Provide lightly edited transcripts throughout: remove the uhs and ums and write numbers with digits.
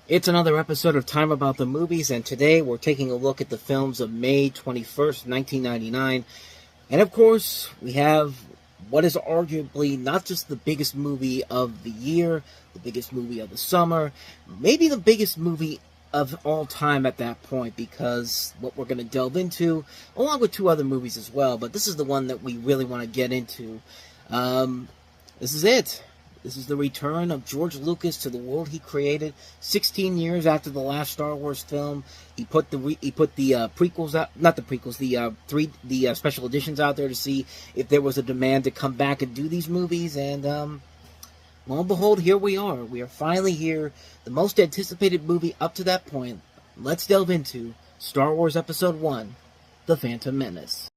It's another episode of Time About the Movies, and today we're taking a look at the films of May 21st, 1999. And of course, we have what is arguably not just the biggest movie of the year, the biggest movie of the summer, maybe the biggest movie of all time at that point, because what we're going to delve into, along with two other movies as well, but this is the one that we really want to get into. This is it. This is the return of George Lucas to the world he created. 16 years after the last Star Wars film, he put the prequels out, not the prequels, the special editions out there to see if there was a demand to come back and do these movies. And lo and behold, here we are. We are finally here. The most anticipated movie up to that point. Let's delve into Star Wars Episode 1, The Phantom Menace.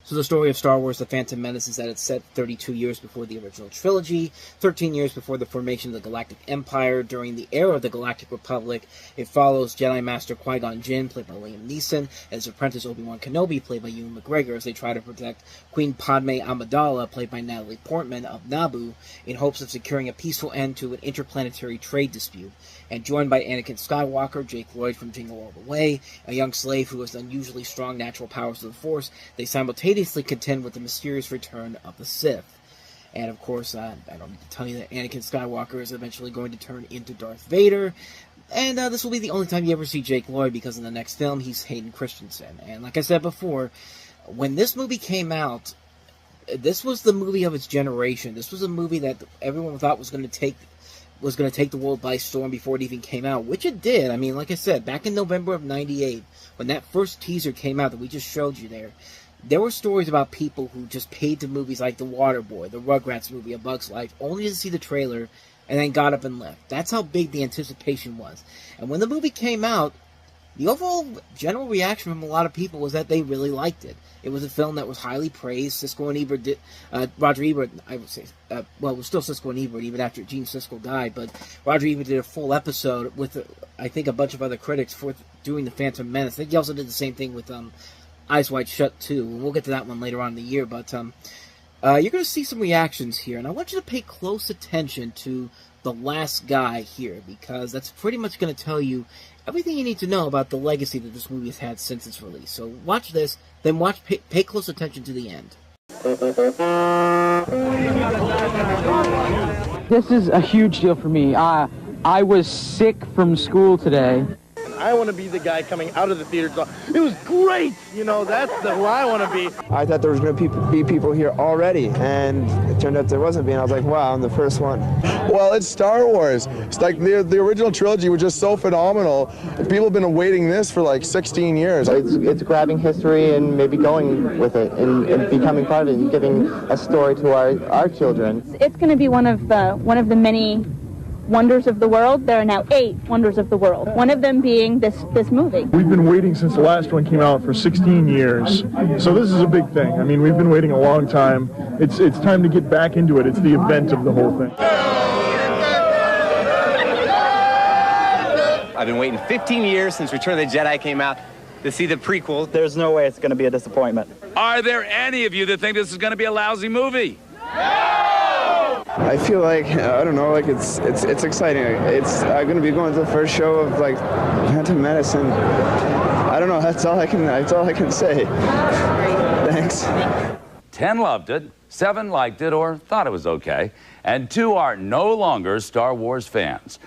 So the story of Star Wars The Phantom Menace is that it's set 32 years before the original trilogy, 13 years before the formation of the Galactic Empire, during the era of the Galactic Republic. It follows Jedi Master Qui-Gon Jinn, played by Liam Neeson, and his apprentice Obi-Wan Kenobi, played by Ewan McGregor, as they try to protect Queen Padme Amidala, played by Natalie Portman, of Naboo, in hopes of securing a peaceful end to an interplanetary trade dispute. And joined by Anakin Skywalker, Jake Lloyd from Jingle All the Way, a young slave who has unusually strong natural powers of the Force, they simultaneously contend with the mysterious return of the Sith. And of course, I don't need to tell you that Anakin Skywalker is eventually going to turn into Darth Vader. And this will be the only time you ever see Jake Lloyd, because in the next film, he's Hayden Christensen. And like I said before, when this movie came out, this was the movie of its generation. This was a movie that everyone thought was going to take the world by storm before it even came out, which it did. I mean, like I said, back in November of '98, when that first teaser came out that we just showed you there were stories about people who just paid to movies like The Waterboy, the Rugrats movie, A Bug's Life, only to see the trailer and then got up and left. That's how big the anticipation was. And when the movie came out, the overall general reaction from a lot of people was that they really liked it. It was a film that was highly praised. Siskel and Ebert did, Roger Ebert, I would say, well, it was still Siskel and Ebert even after Gene Siskel died, but Roger Ebert did a full episode with, I think, a bunch of other critics for doing The Phantom Menace. I think he also did the same thing with Eyes Wide Shut too, and we'll get to that one later on in the year, but you're going to see some reactions here, and I want you to pay close attention to the last guy here, because that's pretty much going to tell you everything you need to know about the legacy that this movie has had since its release. So watch this, then pay close attention to the end. This is a huge deal for me. I was sick from school today. I want to be the guy coming out of the theater going, it was great! You know, that's who I want to be. I thought there was going to be people here already, and it turned out there wasn't being. I was like, wow, I'm the first one. Well, it's Star Wars. It's like the original trilogy was just so phenomenal. People have been awaiting this for like 16 years. It's grabbing history and maybe going with it and becoming part of it and giving a story to our children. It's going to be one of the many wonders of the world. There are now 8 wonders of the world, one of them being this movie. We've been waiting since the last one came out for 16 years, so this is a big thing. I mean, we've been waiting a long time. It's time to get back into it. It's the event of the whole thing. I've been waiting 15 years since Return of the Jedi came out to see the prequel. There's no way it's going to be a disappointment. Are there any of you that think this is going to be a lousy movie? I feel like, I don't know, like it's exciting. It's going to be going to the first show of like Phantom Menace, and I don't know, that's all I can say. Thanks. 10 loved it, 7 liked it or thought it was okay, and 2 are no longer Star Wars fans.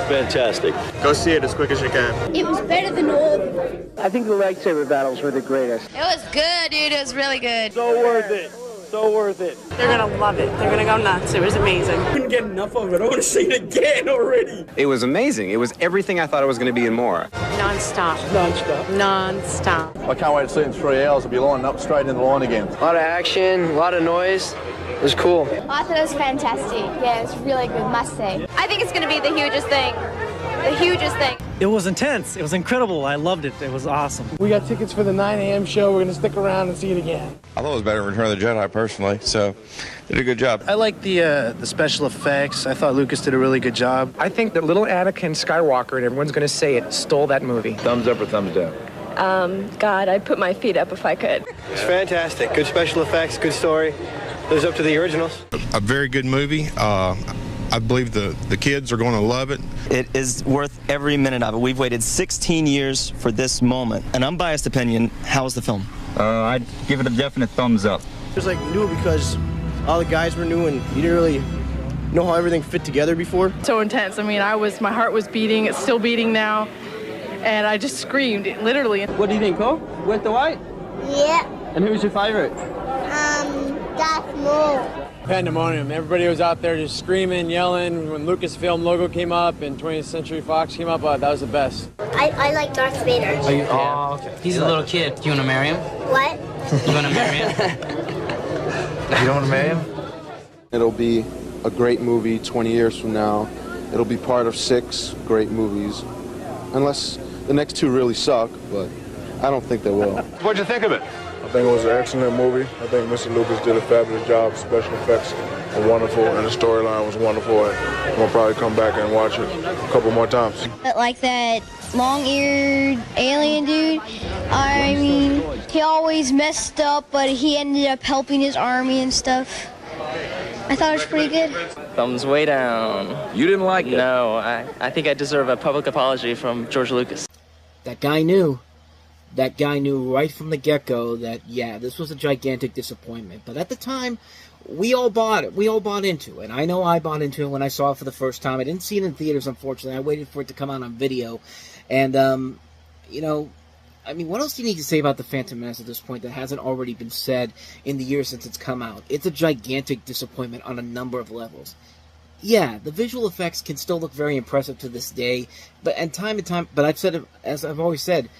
Fantastic. Go see it as quick as you can. It was better than all of them. I think the lightsaber battles were the greatest. It was good, dude. It was really good. So worth it. So worth it. They're going to love it. They're going to go nuts. It was amazing. I couldn't get enough of it. I want to see it again already. It was amazing. It was everything I thought it was going to be and more. Non-stop. Non-stop. Non-stop. I can't wait to see it in 3 hours. I'll be lining up straight in the line again. A lot of action, a lot of noise. It was cool. I thought it was fantastic. Yeah, it was really good, must say. I think it's going to be the hugest thing. The hugest thing. It was intense. It was incredible. I loved it. It was awesome. We got tickets for the 9 a.m. show. We're going to stick around and see it again. I thought it was better than Return of the Jedi, personally, so did a good job. I like the special effects. I thought Lucas did a really good job. I think that little Anakin Skywalker, and everyone's going to say it, stole that movie. Thumbs up or thumbs down? God, I'd put my feet up if I could. It's fantastic. Good special effects, good story. lives up to the originals. A very good movie. I believe the kids are going to love it. It is worth every minute of it. We've waited 16 years for this moment. An unbiased opinion, how was the film? I'd give it a definite thumbs up. It was like new because all the guys were new and you didn't really know how everything fit together before. So intense. I mean, my heart was beating. It's still beating now. And I just screamed, literally. What do you think, Cole? With the white? Yeah. And who's your favorite? Darth Maul. Pandemonium. Everybody was out there just screaming, yelling. When Lucasfilm logo came up and 20th Century Fox came up, that was the best. I like Darth Vader. Oh, okay. He's a little kid. Do you want to marry him? What? You want to marry him? You don't want to marry him? It'll be a great movie 20 years from now. It'll be part of 6 great movies. Unless the next 2 really suck, but I don't think they will. What'd you think of it? I think it was an excellent movie. I think Mr. Lucas did a fabulous job. Special effects were wonderful, and the storyline was wonderful. And we'll probably come back and watch it a couple more times. But like that long-eared alien dude, I mean, he always messed up, but he ended up helping his army and stuff. I thought it was pretty good. Thumbs way down. You didn't like it? No, I think I deserve a public apology from George Lucas. That guy knew. That guy knew right from the get-go that, yeah, this was a gigantic disappointment. But at the time, we all bought it. We all bought into it. I know I bought into it when I saw it for the first time. I didn't see it in theaters, unfortunately. I waited for it to come out on video. And, you know, I mean, what else do you need to say about The Phantom Menace at this point that hasn't already been said in the years since it's come out? It's a gigantic disappointment on a number of levels. Yeah, the visual effects can still look very impressive to this day, but I've said it, as I've always said,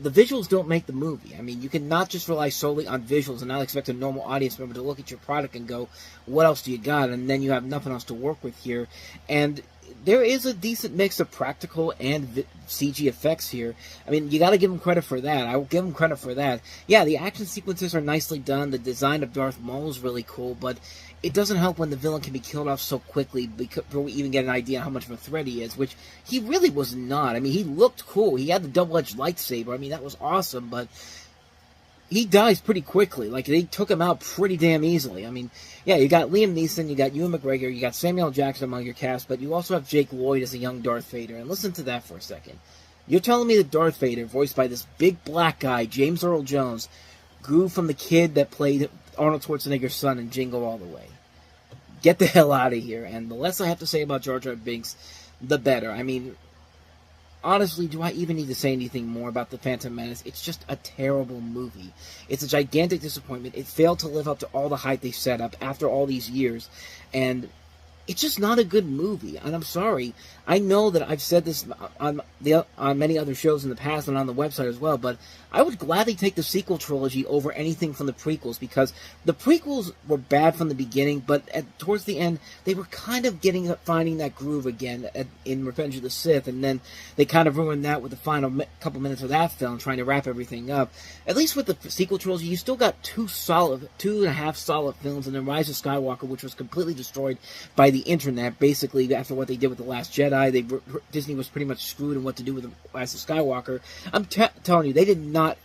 the visuals don't make the movie. I mean, you cannot just rely solely on visuals and not expect a normal audience member to look at your product and go, what else do you got? And then you have nothing else to work with here. And there is a decent mix of practical and CG effects here. I mean, you got to give them credit for that. I will give them credit for that. Yeah, the action sequences are nicely done. The design of Darth Maul is really cool, but it doesn't help when the villain can be killed off so quickly before we even get an idea how much of a threat he is, which he really was not. I mean, he looked cool. He had the double-edged lightsaber. I mean, that was awesome, but he dies pretty quickly. Like, they took him out pretty damn easily. I mean, yeah, you got Liam Neeson, you got Ewan McGregor, you got Samuel L. Jackson among your cast, but you also have Jake Lloyd as a young Darth Vader. And listen to that for a second. You're telling me that Darth Vader, voiced by this big black guy, James Earl Jones, grew from the kid that played Arnold Schwarzenegger's son in Jingle All the Way. Get the hell out of here. And the less I have to say about Jar Jar Binks, the better. I mean, honestly, do I even need to say anything more about The Phantom Menace? It's just a terrible movie. It's a gigantic disappointment. It failed to live up to all the hype they set up after all these years. And it's just not a good movie. And I'm sorry. I know that I've said this on many other shows in the past and on the website as well, but I would gladly take the sequel trilogy over anything from the prequels, because the prequels were bad from the beginning, but towards the end, they were kind of finding that groove again in Revenge of the Sith, and then they kind of ruined that with the final couple minutes of that film, trying to wrap everything up. At least with the sequel trilogy, you still got 2.5 solid films, and then Rise of Skywalker, which was completely destroyed by the internet, basically, after what they did with The Last Jedi. Disney was pretty much screwed in what to do with The Rise of Skywalker. I'm telling you, they did not.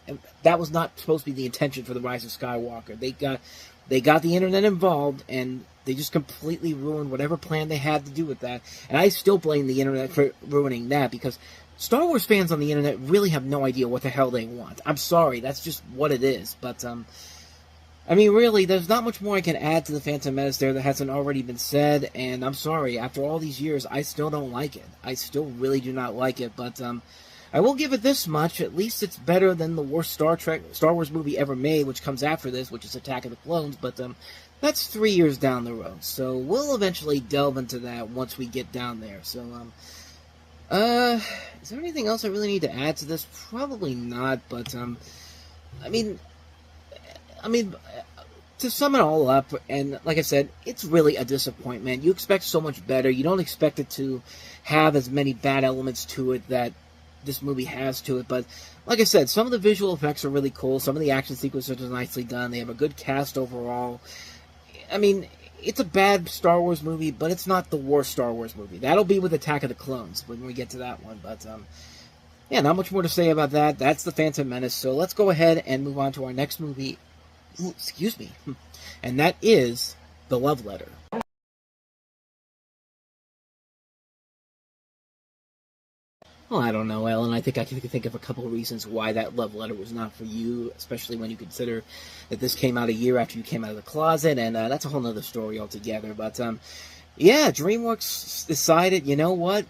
That was not supposed to be the intention for The Rise of Skywalker. They got the internet involved, and they just completely ruined whatever plan they had to do with that. And I still blame the internet for ruining that, because Star Wars fans on the internet really have no idea what the hell they want. I'm sorry, that's just what it is. But I mean, really, there's not much more I can add to The Phantom Menace there that hasn't already been said, and I'm sorry, after all these years, I still don't like it. I still really do not like it, but I will give it this much. At least it's better than the worst Star Wars movie ever made, which comes after this, which is Attack of the Clones, but that's 3 years down the road, so we'll eventually delve into that once we get down there. So, is there anything else I really need to add to this? Probably not, but, I mean, to sum it all up, and like I said, it's really a disappointment. You expect so much better. You don't expect it to have as many bad elements to it that this movie has to it, but like I said, some of the visual effects are really cool. Some of the action sequences are nicely done. They have a good cast overall. I mean, it's a bad Star Wars movie, but it's not the worst Star Wars movie. That'll be with Attack of the Clones when we get to that one, but yeah, not much more to say about that. That's The Phantom Menace, so let's go ahead and move on to our next movie, Ooh, excuse me. And that is The Love Letter. Well, I don't know, Ellen. I think I can think of a couple of reasons why that love letter was not for you, especially when you consider that this came out a year after you came out of the closet, and that's a whole nother story altogether. But, yeah, DreamWorks decided, you know what?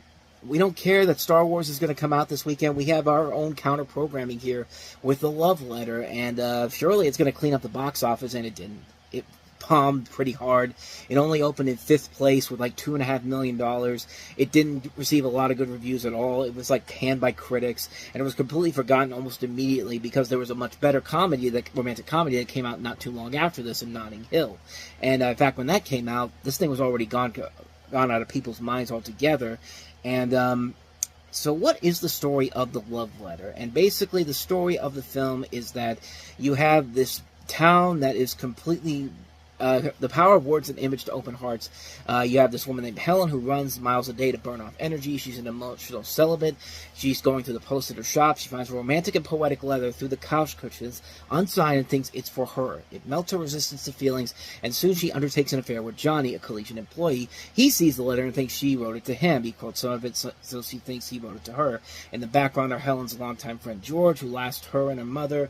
We don't care that Star Wars is going to come out this weekend. We have our own counter-programming here with The Love Letter, and surely it's going to clean up the box office, and it didn't. It bombed pretty hard. It only opened in 5th place with like $2.5 million. It didn't receive a lot of good reviews at all. It was like panned by critics, and it was completely forgotten almost immediately because there was a much better romantic comedy that came out not too long after this in Notting Hill. And in fact, when that came out, this thing was already gone out of people's minds altogether. And so what is the story of The Love Letter? And basically the story of the film is that you have this town that is completely the power of words and image to open hearts. You have this woman named Helen who runs miles a day to burn off energy. She's an emotional celibate. She's going through the post at her shop. She finds a romantic and poetic letter through the couch cushions, unsigned, and thinks it's for her. It melts her resistance to feelings, and soon she undertakes an affair with Johnny, a collegiate employee. He sees the letter and thinks she wrote it to him. He quotes some of it, so she thinks he wrote it to her. In the background are Helen's longtime friend George, who loves her and her mother,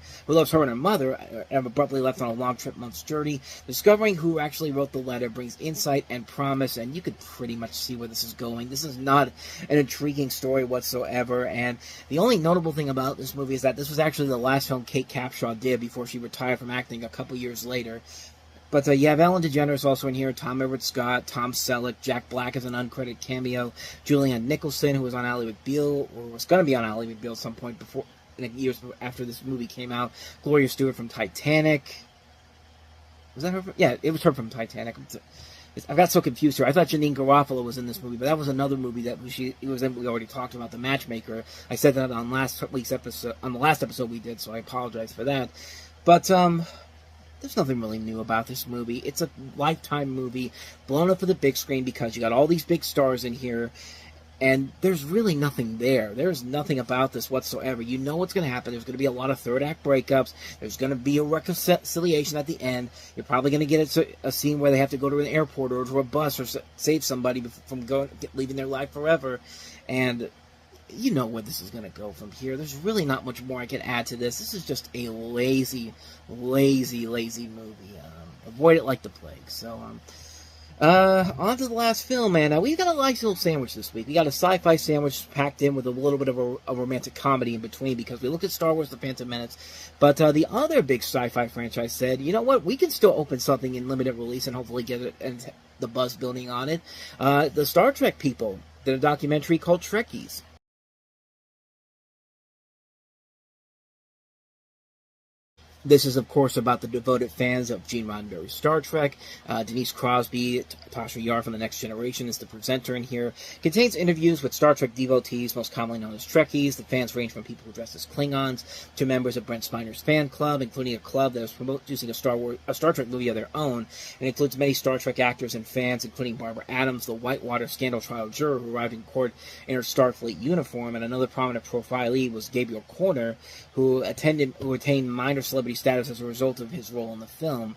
and abruptly left on a long trip month's journey. Discovering who actually wrote the letter brings insight and promise, and you could pretty much see where this is going. This is not an intriguing story whatsoever, and the only notable thing about this movie is that this was actually the last film Kate Capshaw did before she retired from acting a couple years later. But you have Ellen DeGeneres also in here, Tom Everett Scott, Tom Selleck, Jack Black as an uncredited cameo, Julianne Nicholson, who was on Ally McBeal, or was going to be on Ally McBeal at some point before, years after this movie came out, Gloria Stewart from Titanic. Was that her? Yeah, it was her from Titanic. I got so confused here. I thought Janine Garofalo was in this movie, but that was another movie that it was in. We already talked about, The Matchmaker. I said that on last week's episode, on the last episode we did, so I apologize for that. But there's nothing really new about this movie. It's a Lifetime movie, blown up for the big screen because you got all these big stars in here. And there's really nothing there. There's nothing about this whatsoever. You know what's going to happen. There's going to be a lot of third-act breakups. There's going to be a reconciliation at the end. You're probably going to get a scene where they have to go to an airport or to a bus or save somebody from leaving their life forever. And you know where this is going to go from here. There's really not much more I can add to this. This is just a lazy movie. Avoid it like the plague. So, on to the last film, man. We've got a nice little sandwich this week. We got a sci-fi sandwich packed in with a little bit of a romantic comedy in between because we looked at Star Wars The Phantom Menace. But the other big sci-fi franchise said, you know what, we can still open something in limited release and hopefully get it and the buzz building on it. The Star Trek people did a documentary called Trekkies. This is, of course, about the devoted fans of Gene Roddenberry's Star Trek. Denise Crosby, Tasha Yar from The Next Generation is the presenter in here. Contains interviews with Star Trek devotees, most commonly known as Trekkies. The fans range from people who dress as Klingons to members of Brent Spiner's fan club, including a club that is producing a Star Trek movie of their own. It includes many Star Trek actors and fans, including Barbara Adams, the Whitewater scandal trial juror who arrived in court in her Starfleet uniform, and another prominent profilee was Gabriel Corner, who attained minor celebrity status as a result of his role in the film.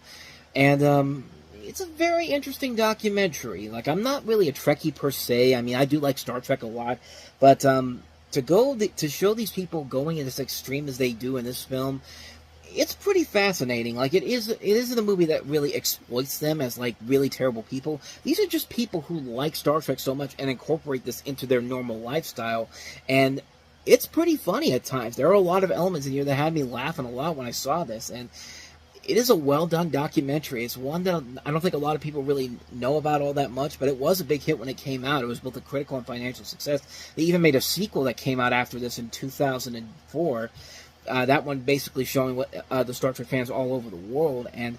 And it's a very interesting documentary. Like, I'm not really a Trekkie per se. I mean, I do like Star Trek a lot, but to show these people going as extreme as they do in this film, it's pretty fascinating. Like, it isn't a movie that really exploits them as, like, really terrible people. These are just people who like Star Trek so much and incorporate this into their normal lifestyle, and it's pretty funny at times. There are a lot of elements in here that had me laughing a lot when I saw this, and it is a well-done documentary. It's one that I don't think a lot of people really know about all that much, but it was a big hit when it came out. It was both a critical and financial success. They even made a sequel that came out after this in 2004. That one basically showing what the Star Trek fans all over the world, and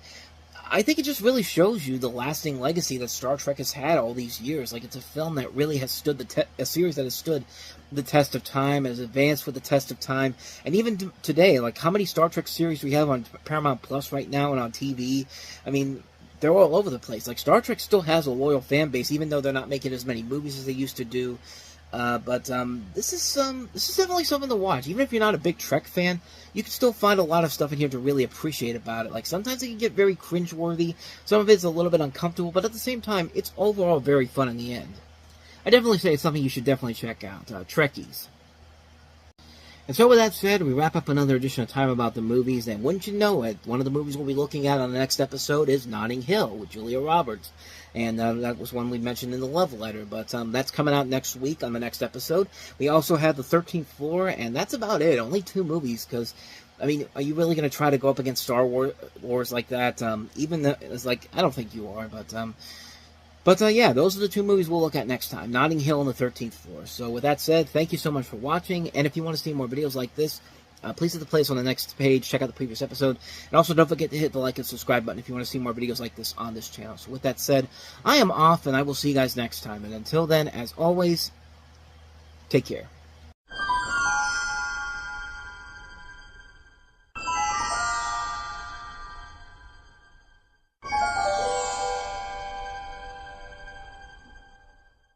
I think it just really shows you the lasting legacy that Star Trek has had all these years. Like, it's a film that really has stood a series that has stood the test of time, has advanced with the test of time, and even today, like, how many Star Trek series we have on Paramount Plus right now and on TV? I mean, they're all over the place. Like, Star Trek still has a loyal fan base, even though they're not making as many movies as they used to do. But this is definitely something to watch. Even if you're not a big Trek fan, you can still find a lot of stuff in here to really appreciate about it. Like, sometimes it can get very cringeworthy, some of it's a little bit uncomfortable, but at the same time, it's overall very fun in the end. I definitely say it's something you should definitely check out, Trekkies. And so with that said, we wrap up another edition of Time About the Movies, and wouldn't you know it, one of the movies we'll be looking at on the next episode is Notting Hill with Julia Roberts. And that was one we mentioned in the love letter, but that's coming out next week on the next episode. We also have The 13th Floor, and that's about it. Only 2 movies, because, I mean, are you really going to try to go up against Star Wars like that? Even though it's like, I don't think you are, but yeah, those are the 2 movies we'll look at next time, Notting Hill and The 13th Floor. So with that said, thank you so much for watching, and if you want to see more videos like this, please hit the playlist on the next page, check out the previous episode, and also don't forget to hit the like and subscribe button if you want to see more videos like this on this channel. So with that said, I am off, and I will see you guys next time, and until then, as always, take care.